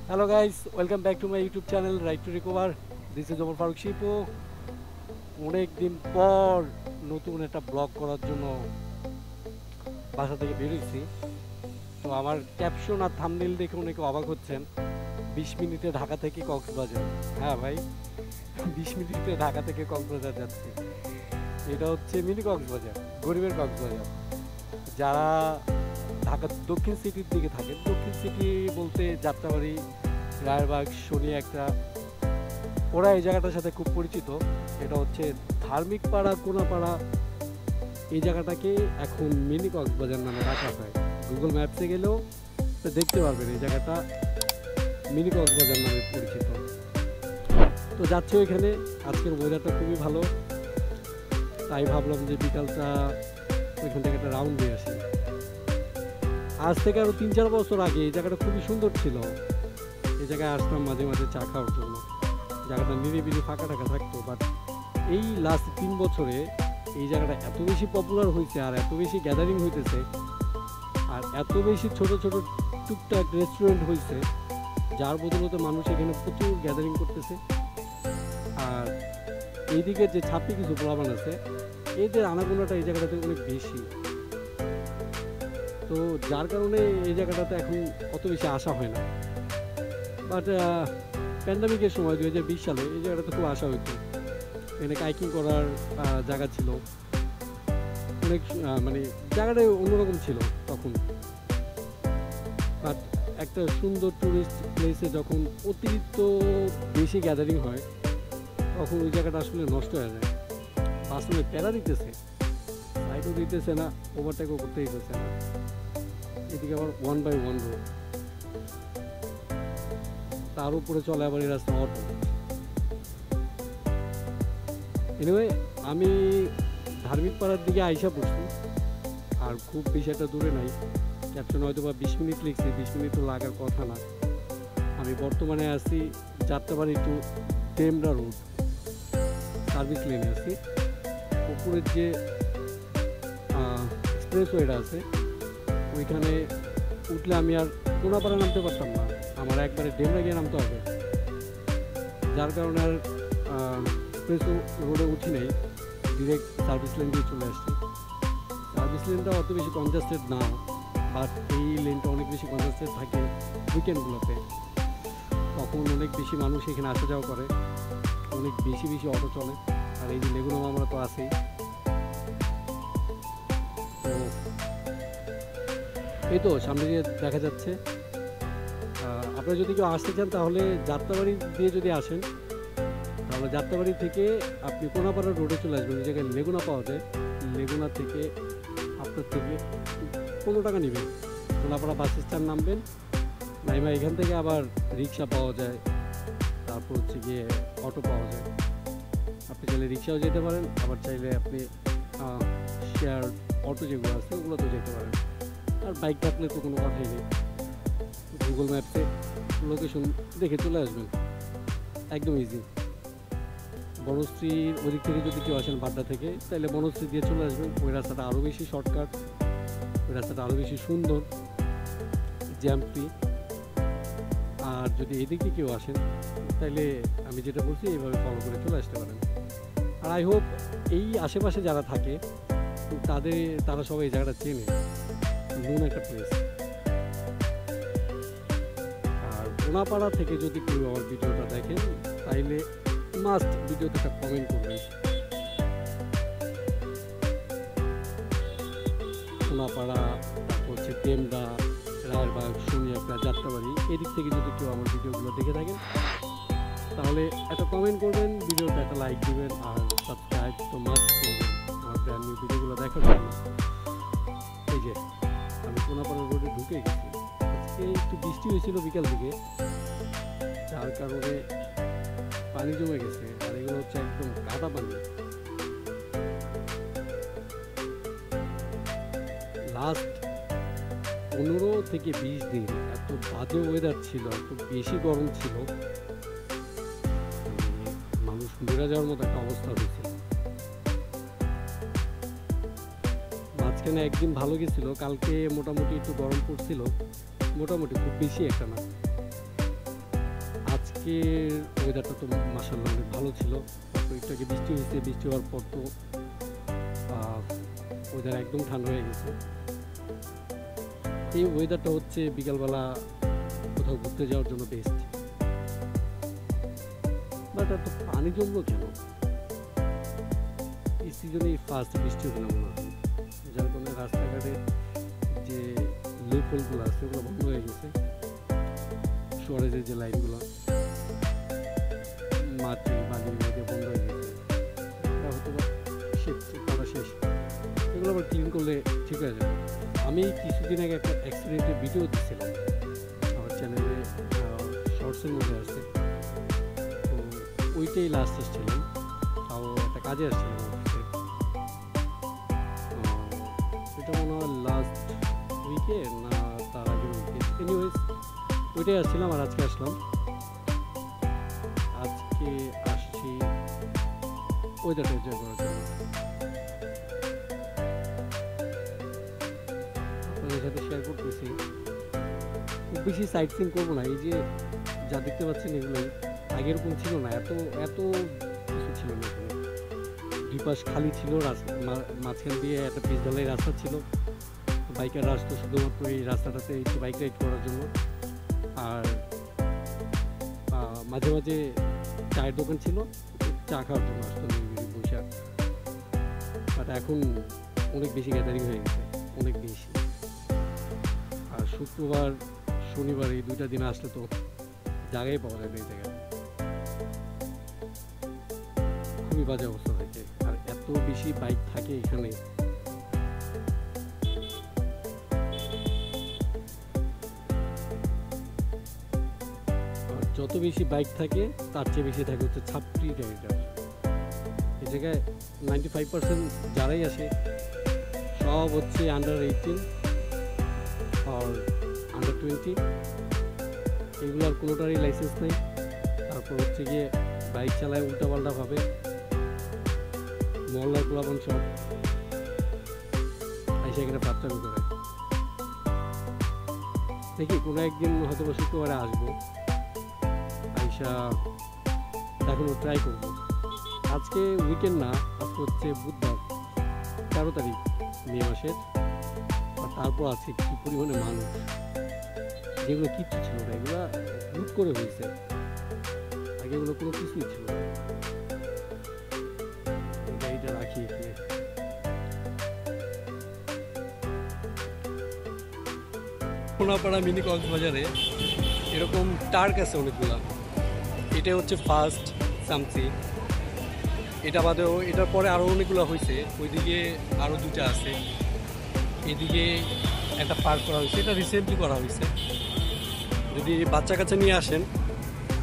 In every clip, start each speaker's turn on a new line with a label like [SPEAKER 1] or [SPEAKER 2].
[SPEAKER 1] Hello guys, welcome back to my YouTube channel Right to Recover. This is Omar Farooq Shipu. অনেক দিন পর নতুন একটা blog করার জন্য বাসা থেকে বের হয়েছি। তো আমার ক্যাপশন আর থাম্বনেল দেখে অনেকে অবাক হচ্ছেন। 20 মিনিটে ঢাকা থেকে কক্সবাজার। হ্যাঁ ভাই, 20 মিনিটে ঢাকা থেকে কক্সবাজার যাচ্ছি। এটা হচ্ছে মিনি কক্সবাজার, গরিবের কক্সবাজার। যারা ঢাকা দক্ষিণ সিটির দিকে থাকে, দক্ষিণ সিটি বলতে যাত্রাবাড়ি, রায়েরবাগ, শনি একটা, ওরা এই জায়গাটার সাথে খুব পরিচিত। এটা হচ্ছে ধার্মিক পাড়া, কোনাপাড়া। এই জায়গাটাকে এখন মিনি কক্সবাজার নামে ডাকা হয়। গুগল ম্যাপসে গেলেও দেখতে পারবেন এই জায়গাটা মিনি কক্সবাজার নামে পরিচিত। তো যাচ্ছে ওইখানে। আজকের ওয়েদারটা খুবই ভালো, তাই ভাবলাম যে বিকালটা ওইখান থেকে একটা রাউন্ড দিয়ে আসি। আজ থেকে আরও 3-4 বছর আগে এই জায়গাটা খুবই সুন্দর ছিল। এই জায়গায় আসতাম মাঝে মাঝে চা খাওয়ার জন্য। জায়গাটা নিরিবিলি ফাঁকা টাকা থাকতো, বাট এই লাস্ট 3 বছরে এই জায়গাটা এত বেশি পপুলার হয়েছে, আর এত বেশি গ্যাদারিং হইতেছে, আর এত বেশি ছোট ছোট টুকটাক রেস্টুরেন্ট হয়েছে, যার বদলতে মানুষ এখানে প্রচুর গ্যাদারিং করতেছে। আর এইদিকে যে ছাপি কিছু প্লাবান আছে, এদের আনাগোনাটা এই জায়গাটাতে অনেক বেশি। তো যার কারণে এই জায়গাটাতে এখন অত বেশি আসা হয় না। বাট প্যান্ডামিকের সময় 2020 সালে এই জায়গাটাতে খুব আসা হইতো। এখানে কাইকিং করার জায়গা ছিল, অনেক মানে জায়গাটা অন্যরকম ছিল তখন। বাট একটা সুন্দর ট্যুরিস্ট প্লেসে যখন অতিরিক্ত বেশি গ্যাদারিং হয়, তখন ওই জায়গাটা আসলে নষ্ট হয়ে যায়। বাসনে প্যারা দিতেছে, সাইডও দিতেছে না, ওভারটেকও করতে দিতেছে না। এদিকে আবার 1x1 রোড, তার উপরে চলে আবার এই রাস্তা অটো। এনিওয়ে, আমি ধার্মিক পাড়ার দিকে আইসা পড়ছি, আর খুব বেশি একটা দূরে নাই। ক্যাপশন হয়তো বা 20 মিনিট লিখছি, 20 মিনিট তো লাগার কথা না। আমি বর্তমানে আছি Jatrabari to Demra road, service লেনে আছি। উপরের যে এক্সপ্রেসওয়েটা আছে, ওইখানে উঠলে আমি আর কোনাপাড়া নামতে পারতাম না, আমার একবারে ডেমরা গিয়ে নামতে হবে। যার কারণে আর এক্সপ্রেস রোডে উঠি নাই, ডিরেক্ট সার্ভিস লেন দিয়ে চলে আসছি। সার্ভিস লেনটা অত বেশি কনজাস্টেড না, বাট এই লেনটা অনেক বেশি কনজাস্টেড থাকে উইকেন্ডগুলোতে। তখন অনেক বেশি মানুষ এখানে আসা যাওয়া করে, অনেক বেশি বেশি অটো চলে। আর এই যে লেগুনা মামলা তো আছেই। তো এই তো সামনে দিয়ে দেখা যাচ্ছে। আপনারা যদি কেউ আসতে চান তাহলে যাত্রাবাড়ি দিয়ে যদি আসেন, তাহলে যাত্রাবাড়ি থেকে আপনি কোনাপাড়া রোডে চলে আসবেন। ওই জায়গায় লেগুনা পাওয়া যায়। লেগুনা থেকে আপনার থেকে 15 টাকা নেবেন। কোনাপাড়া বাস স্ট্যান্ড নামবেন, নাইমা এখান থেকে আবার রিক্সা পাওয়া যায়, তারপর হচ্ছে গিয়ে অটো পাওয়া যায়। আপনি চাইলে রিক্সাও যেতে পারেন, আবার চাইলে আপনি শেয়ার অটো যেগুলো আছে ওগুলোতেও যেতে পারেন। আর বাইক থাকলে তো কোনো কথাই নেই, গুগল ম্যাপসে লোকেশন দেখে চলে আসবেন, একদম ইজি। বনশ্রীর ওদিক থেকে যদি কেউ আসেন বাড্ডা থেকে, তাহলে বনশ্রী দিয়ে চলে আসবেন। ওই রাস্তাটা আরও বেশি শর্টকাট, ওই রাস্তাটা আরও বেশি সুন্দর, জ্যাম ফ্রি। আর যদি এদিক দিয়ে কেউ আসেন, তাহলে আমি যেটা বলছি এইভাবে ফলো করে চলে আসতে পারেন। আর আই হোপ এই আশেপাশে যারা থাকে তারা সবাই এই জায়গাটা চেনে, নতুন একটা প্লেস। আর কোনাপাড়া থেকে যদি কেউ আমার ভিডিওটা দেখেন, তাইলে মাস্ট ভিডিওতে একটা কমেন্ট করবেন। কোনাপাড়া, তারপর হচ্ছে ডেমরা, রায়েরবাগ, শনিয়াপড়া, যাত্রাবাড়ি, এদিক থেকে যদি কেউ আমার ভিডিওগুলো দেখে থাকেন, তাহলে একটা কমেন্ট করবেন, ভিডিওটা একটা লাইক দিবেন, আর সাবস্ক্রাইব তো মাস্ট করবেন আমার ব্র্যান্ড নিউ ভিডিওগুলো দেখার জন্য। এই যে আমি কোনাপাড়া রোডে ঢুকে গেছি। আজকে একটু বৃষ্টি হয়েছিল বিকাল দিকে, যার কারণে পানি জমে গেছে, আর এগুলো হচ্ছে একদম কাদা পানি। লাস্ট 15 থেকে 20 দিন এত বাজে ওয়েদার ছিল, এত বেশি গরম ছিল, মানুষ মরে যাওয়ার মতো একটা অবস্থা হয়েছিল। মাঝখানে একদিন ভালো গেছিল, কালকে মোটামুটি একটু গরম পড়ছিল, মোটামুটি খুব বেশি একটা না। আজকের ওয়েদারটা তো মাশাআল্লাহ অনেক ভালো ছিল। তারপর একটু আগে বৃষ্টি হয়েছে, বৃষ্টি হওয়ার পর তো ওয়েদার একদম ঠান্ডা হয়ে গেছে। এই ওয়েদারটা হচ্ছে বিকালবেলা কোথাও ঘুরতে যাওয়ার জন্য বেস্ট। বাট এত পানি জমলো কেন? এই সিজনে ফার্স্ট বৃষ্টি হলো মনে হয়, যার কারণে রাস্তাঘাটে যে লুপহোলগুলো আছে ওগুলো বন্ধ হয়ে গেছে। শহরের যে লাইনগুলো মাটি বালি দিয়ে বন্ধ হয়ে গেছে, এটা হয়তো বা করা শেষ, এগুলো আবার ক্লিন করলে ঠিক হয়ে যাবে। আমি কিছুদিন আগে একটা অ্যাক্সিডেন্টের ভিডিও দিচ্ছিলাম আমার চ্যানেলে, শর্টসের মধ্যে আছে, তো ওইটাই লাস্ট এসেছিলাম, তাও একটা কাজে আসছিলাম অফিসে। এটা মনে হয় লাস্ট উইকে না তার আগের উইকে, এনিওয়েজ ওইটাই আসছিলাম। আর আজকে আসলাম, আজকে আসছি ওয়েদারটা এনজয় করার জন্য। আপনাদের সাথে শেয়ার করতেছি। খুব বেশি সাইট সিন করবো না, এই যে যা দেখতে পাচ্ছেন এগুলোই, আগে এরকম ছিল না, এত এত কিছু ছিল না এখানে। দুই পাশ খালি ছিল, মাঝখান দিয়ে একটা পিচ ঢালাই রাস্তা ছিল, বাইকের রাস্তা শুধুমাত্র এই রাস্তাটাতে একটু বাইক রাইড করার জন্য। আর মাঝে মাঝে চায়ের দোকান ছিল, চা খাওয়ার জন্য আসতো বৈশাখ। বাট এখন অনেক বেশি গ্যাদারিং হয়ে গেছে, অনেক বেশি। আর শুক্রবার শনিবার এই দুইটা দিন আসলে তো জায়গায় পাওয়া যাবে এই জায়গায়, খুবই বাজে অবস্থা থাকে। আর এত বেশি বাইক থাকে এখানে, যত বেশি বাইক থাকে তার চেয়ে বেশি থাকে হচ্ছে ছাত্রী রাইডার। এই জায়গায় 95% যারাই আসে সব হচ্ছে আন্ডার 18 আর আন্ডার 20, এগুলোর কোনোটারই লাইসেন্স নেই। তারপর হচ্ছে গিয়ে বাইক চালায় উল্টাপাল্টাভাবে, মহল্লার পোলাপান সব এসে এখানে পাত্তামি করে। দেখি কোনো একদিন হয়তো শুক্রবারে আসবো, আইসা এখনো ট্রাই করবো। আজকে উইকেন্ড না, আজকে হচ্ছে বুধবার 13 তারিখ মে মাসের। আর তারপর আছে কি পরিমাণে মানুষ, যেগুলো কিচ্ছু ছিল না, এগুলো হুট করে হয়েছে, আগে এগুলো কোনো কিছুই ছিল না। গাড়িটা রাখি এখানে। সোনাপাড়া মিনি কক্সবাজারে এরকম টার্ক আছে অনেকগুলা। এটা হচ্ছে ফার্স্ট সামসি, এটা বাদেও এটার পরে আরও অনেকগুলো হয়েছে, ওইদিকে আরও দুটা আছে, এদিকে একটা পার্ক করা হয়েছে, এটা রিসেন্টলি করা হয়েছে। যদি বাচ্চা কাচ্চা নিয়ে আসেন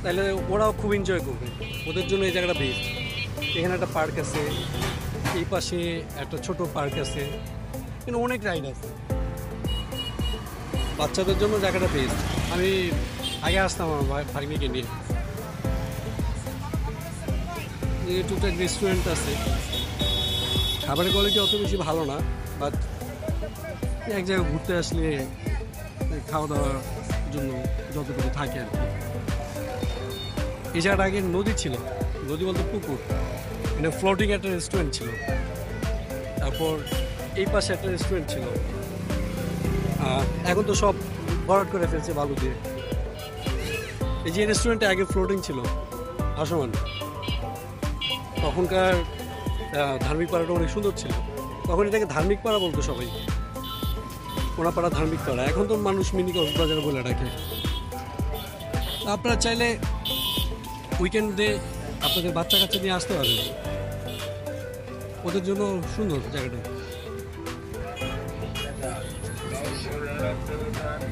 [SPEAKER 1] তাহলে ওরাও খুব এনজয় করবে, ওদের জন্য এই জায়গাটা বেস্ট। এখানে একটা পার্ক আছে, এই পাশে একটা ছোট পার্ক আছে, কিন্তু অনেক রাইড আছে, বাচ্চাদের জন্য জায়গাটা বেস্ট। আমি আগে আসতাম আমার ফার্মিকে নিয়ে। টুকটাক রেস্টুরেন্ট আছে, খাবারের কোয়ালিটি অত বেশি ভালো না, বাট এক জায়গায় ঘুরতে আসলে খাওয়া দাওয়ার জন্য যতটুকু থাকে আর কি। এই জায়গাটা আগে নদী ছিল, নদী বলতে পুকুর, এটা ফ্লোটিং একটা রেস্টুরেন্ট ছিল। তারপর এই পাশে একটা রেস্টুরেন্ট ছিল, এখন তো সব ভরাট করে ফেলছে বালু দিয়ে। এই যে রেস্টুরেন্টে আগে ফ্লোটিং ছিল ভাসমান, তখনকার ধার্মিক পাড়াটা অনেক সুন্দর ছিল, তখন এটাকে ধার্মিক পাড়া বলতো সবাই, কোনাপাড়া ধার্মিক পাড়া। এখন তো মানুষ মিনি কক্সবাজার বলে ডাকে। আপনারা চাইলে উইকেন্ডে আপনাদের বাচ্চা কাচ্চা নিয়ে আসতে পারবেন, ওদের জন্য সুন্দর জায়গাটা।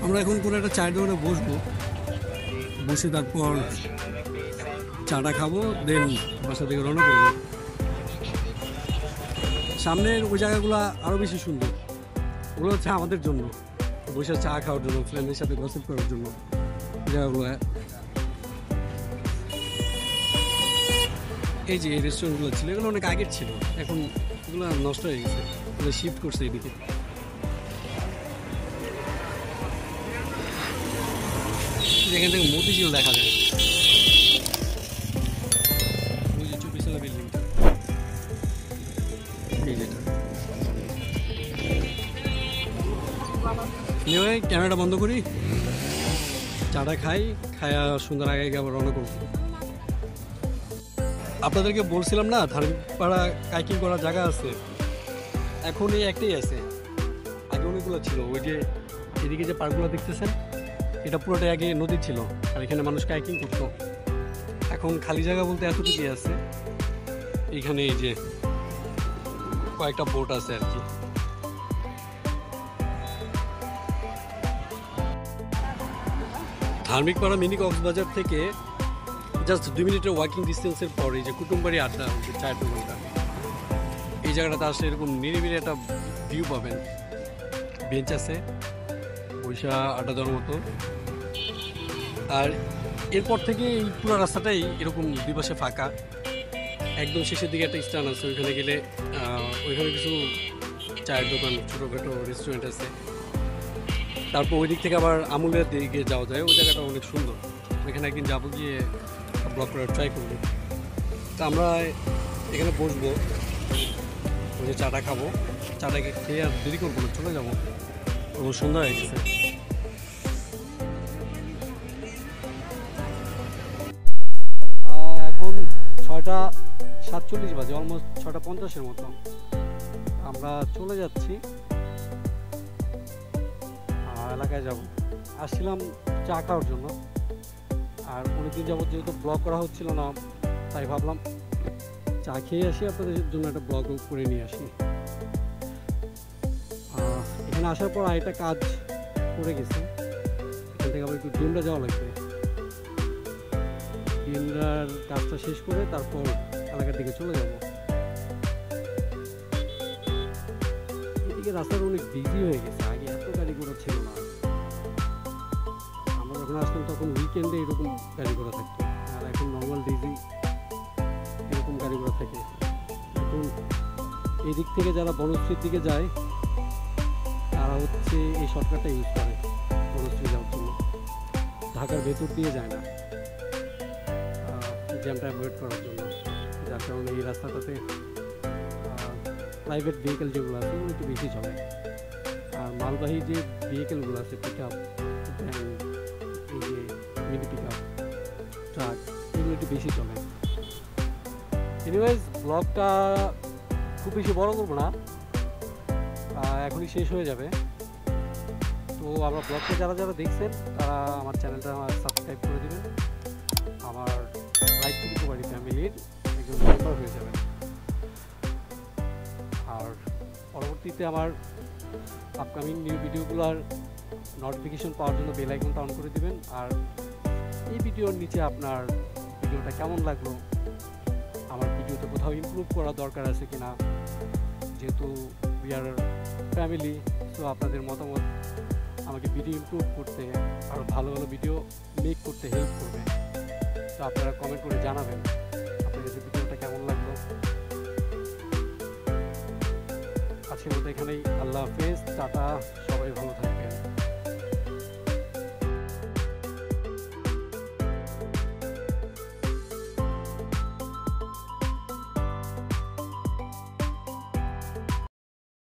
[SPEAKER 1] আমরা এখন কোনো একটা চায়ের দোকানে বসবো, বসে তারপর চাটা খাবো, দেন বাসা থেকে রওনা করবো। সামনের ওই জায়গাগুলো আরও বেশি সুন্দর, ওগুলো হচ্ছে আমাদের জন্য, বসে চা খাওয়ার জন্য, ফ্রেন্ডের সাথে গসিপ করার জন্য জায়গাগুলো। এই যে এই রেস্টুরেন্টগুলো ছিল, এগুলো অনেক আগের ছিল, এখন এগুলো নষ্ট হয়ে গেছে, এগুলো শিফট করছে এদিকে। এখান থেকে মতিঝিল দেখা যায়। এনিওয়ে ক্যামেরাটা বন্ধ করি, চাটা খাই, খায়া সুন্দর আগে আবার রওনা করব। আপনাদেরকে বলছিলাম না ধার্মিকপাড়া কাইকিং করার জায়গা আছে, এখন এই একটাই আছে, আগে অনেকগুলো ছিল। ওই যে এদিকে যে পার্কগুলো দেখতেছেন এটা পুরোটাই আগে নদী ছিল আর এখানে মানুষ কাইকিং করতো। এখন খালি জায়গা বলতে এতটুকুই আছে, এইখানে এই যে কয়েকটা বোট আছে আর কি। ধার্মিকপাড়া মিনি কক্সবাজার থেকে জাস্ট 2 মিনিটের ওয়াকিং ডিস্টেন্সের পর এই যে কুটুমবাড়ি আড্ডা, যে চায়ের দোকানটা, এই জায়গাটাতে আসলে এরকম নিরিবিলি একটা ভিউ পাবেন। বেঞ্চ আছে, বৈশা আড্ডা দেওয়ার মতো। আর এরপর থেকে এই পুরো রাস্তাটাই এরকম দুই পাশে ফাঁকা। একদম শেষের দিকে একটা স্ট্যান্ড আছে, ওইখানে গেলে ওইখানে কিছু চায়ের দোকান, ছোটোখাটো রেস্টুরেন্ট আছে। তারপর ওই দিক থেকে আবার আমুলের দিকে যাওয়া যায়, ওই জায়গাটা অনেক সুন্দর। ওইখানে একদিন যাবো, গিয়ে ব্লগ করার ট্রাই করবো। তা আমরা এখানে বসবো, ওই যে চাটা খাবো, চাটাকে খেয়ে আর দেরি করবো না, চলে যাবো, ওর সন্ধ্যা হয়ে গেছে। এখন 6:47 বাজে, অলমোস্ট 6:50-এর মতো। আমরা চলে যাচ্ছি, এলাকায় যাব। আসছিলাম চা খাওয়ার জন্য, আর অনেকদিন যাবত যেহেতু ব্লগ করা হচ্ছিল না, তাই ভাবলাম চা খেয়ে আসি, আপনাদের জন্য একটা ব্লগ করে নিয়ে আসি। এখানে আসার পর আরেকটা কাজ করে গেছে, এখান থেকে আবার একটু ডিমরা যাওয়া লাগবে। ডিমরার কাজটা শেষ করে তারপর এলাকার দিকে চলে যাব। এদিকে রাস্তাটা অনেক বিজি হয়ে গেছে, আগে এত গাড়ি ঘোড়া ছিল না। আমরা যখন আসতাম তখন উইকেন্ডে এরকম গাড়ি ঘোড়া থাকতো, আর এখন নর্মাল ডেইলি এরকম গাড়ি ঘোড়া থাকে। এখন এই দিক থেকে যারা বনশ্রীর দিকে যায় তারা হচ্ছে এই শর্টকাটটা ইউজ করে বনশ্রী যাওয়ার জন্য, ঢাকার ভেতর দিয়ে যায় না, জ্যামটা অ্যাভয়েড করার জন্য। যার কারণে এই রাস্তাটাতে প্রাইভেট ভেহিকেল যেগুলো আছে ওগুলো একটু বেশি চলে, আর মালবাহী যে ভেহিকেলগুলো আছে, পিক আপ, এই যে মিনি পিক আপ, ট্রাক, এগুলো একটু বেশি চলে। এনিওয়েজ ব্লগটা খুব বেশি বড় করবো না, এখনই শেষ হয়ে যাবে। তো আমার ব্লগটা যারা যারা দেখছেন তারা আমার চ্যানেলটা সাবস্ক্রাইব করে দেবেন, আমার লাইফ থেকে কুমারী ফ্যামিলির একজন মেম্বার হয়ে যাবেন। আর পরবর্তীতে আমার আপকামিং নিউ ভিডিওগুলোর নোটিফিকেশন পাওয়ার জন্য বেল আইকনটা অন করে দিবেন। আর এই ভিডিওর নিচে আপনার ভিডিওটা কেমন লাগলো, আমার ভিডিওতে কোথাও ইমপ্রুভ করা দরকার আছে কিনা, যেহেতু উই আর ফ্যামিলি, তো আপনাদের মতামত আমাকে ভিডিও ইমপ্রুভ করতে, আরও ভালো ভালো ভিডিও মেক করতে হেল্প করবে। তো আপনারা কমেন্ট করে জানাবেন আপনাদের ভিডিওটা কেমন লাগলো। আজকের মতো এখানেই, আল্লাহ হাফেজ, টাটা, সবাই ভালো থাকবেন।